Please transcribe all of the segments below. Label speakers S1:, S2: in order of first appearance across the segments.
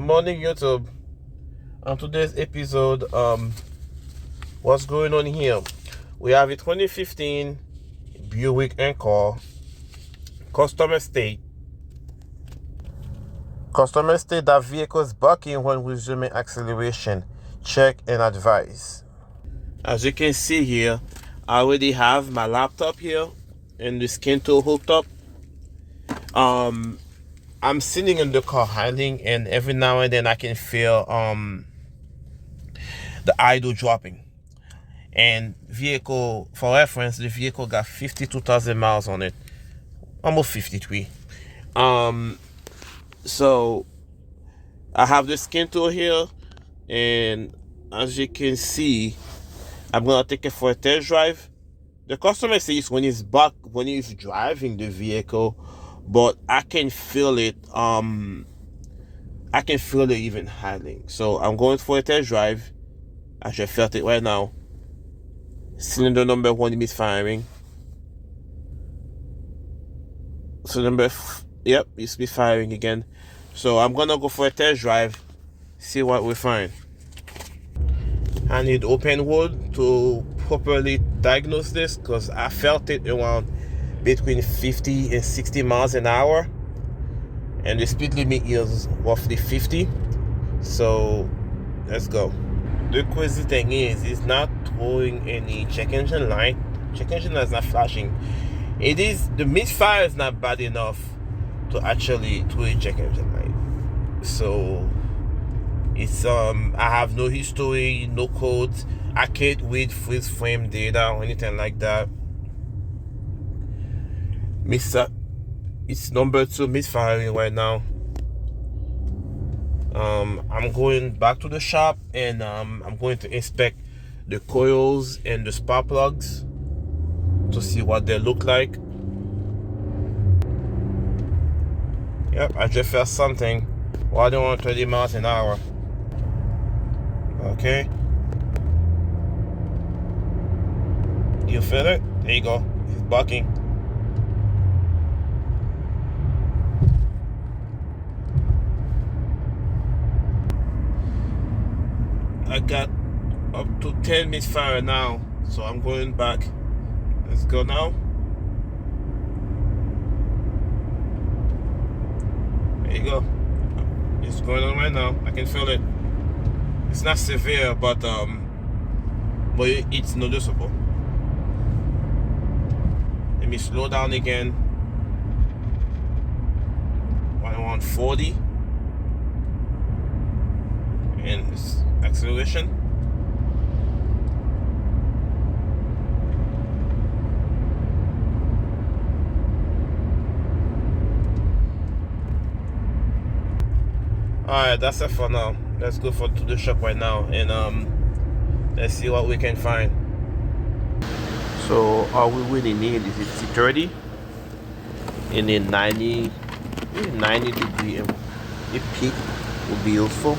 S1: Good morning, YouTube. On today's episode, what's going on here? We have a 2015 Buick Encore customer state. Customer state that vehicle is bucking when resuming acceleration. Check and advise. As you can see here, I already have my laptop here and the skin tool hooked up. I'm sitting in the car idling, and every now and then I can feel the idle dropping. And vehicle, for reference, the vehicle got 52,000 miles on it, almost 53. So I have the skin tool here, and as you can see, I'm gonna take it for a test drive. The customer says when he's driving the vehicle, but I can feel it. I can feel it even idling. So I'm going for a test drive. I just felt it right now. Cylinder number 1 misfiring. Yep, it's misfiring again. So I'm gonna go for a test drive, see what we find. I need open road to properly diagnose this, because I felt it around between 50 and 60 miles an hour, and the speed limit is roughly 50. So let's go. The crazy thing is, it's not throwing any check engine light. Check engine light is not flashing. The misfire is not bad enough to actually throw a check engine light. So it's I have no history, no codes. I can't read freeze frame data or anything like that. It's number 2 misfiring right now. I'm going back to the shop, and I'm going to inspect the coils and the spark plugs to see what they look like. Yep, I just felt something while they're on 30 miles an hour. Okay. You feel it? There you go. It's bucking. I got up to 10 misfire now, so I'm going back. Let's go now. There you go. It's going on right now. I can feel it. It's not severe, but it's noticeable. Let me slow down again. 140, and it's acceleration. Alright, that's it for now. Let's go to the shop right now, and let's see what we can find. So all we really need is a C30 in a 90 degree, and a peak will be useful.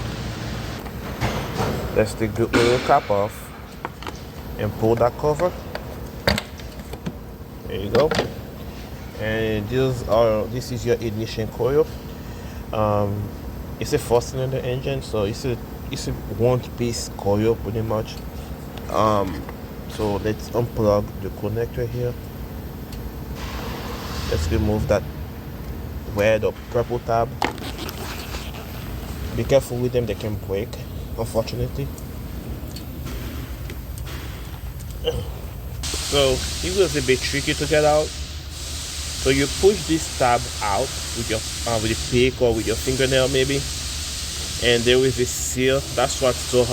S1: Let's take the oil cap off and pull that cover. There you go. And this is your ignition coil. It's a 4-cylinder engine, so it's a one-piece coil pretty much. So let's unplug the connector here. Let's remove that red or purple tab. Be careful with them, they can break, unfortunately. So it was a bit tricky to get out. So you push this tab out with a pick or with your fingernail maybe, and there is a seal. That's why it's so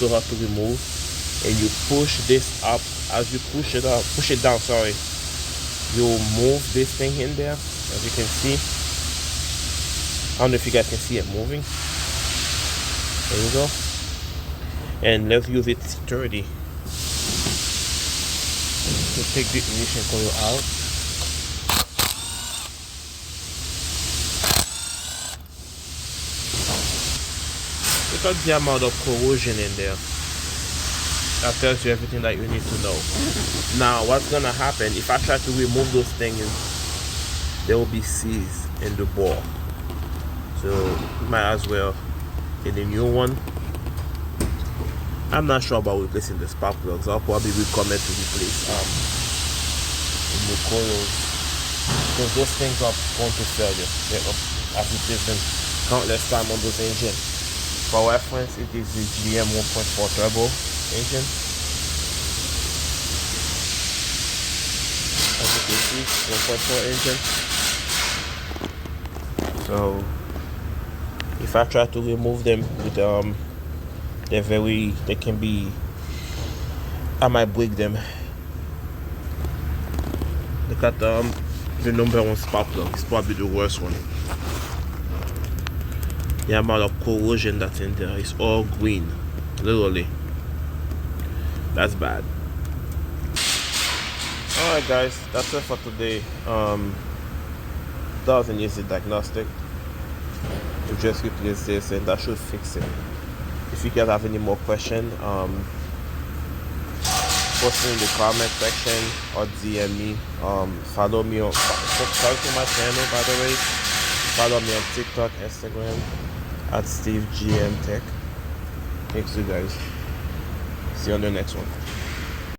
S1: hard to remove. And you push this up. As you push it down, sorry, you'll move this thing in there, as you can see. I don't know if you guys can see it moving. There you go. And let's use it 30 to take the ignition coil out. Look at the amount of corrosion in there. That tells you everything that you need to know. Now, what's gonna happen if I try to remove those things? There will be seals in the bore, so you might as well in the new one. I'm not sure about replacing the spark plugs. I'll probably recommend to replace the new coils, because those things are prone to failure. You know, I've replaced them countless times on those engines. For reference, it is the GM 1.4 turbo engine. As you can see, 1.4 engine. So if I try to remove them with they can be, I might break them. Look at the number one spark plug. It's probably the worst one. The amount of corrosion that's in there is all green, literally. That's bad. Alright guys, that's it for today. That was an easy diagnostic. We just replace this and that should fix it. If you guys have any more questions, post it in the comment section or DM me. Follow me on, subscribe to my channel, by the way. Follow me on TikTok, Instagram at Steve GM Tech. Thanks you guys. See you on the next one.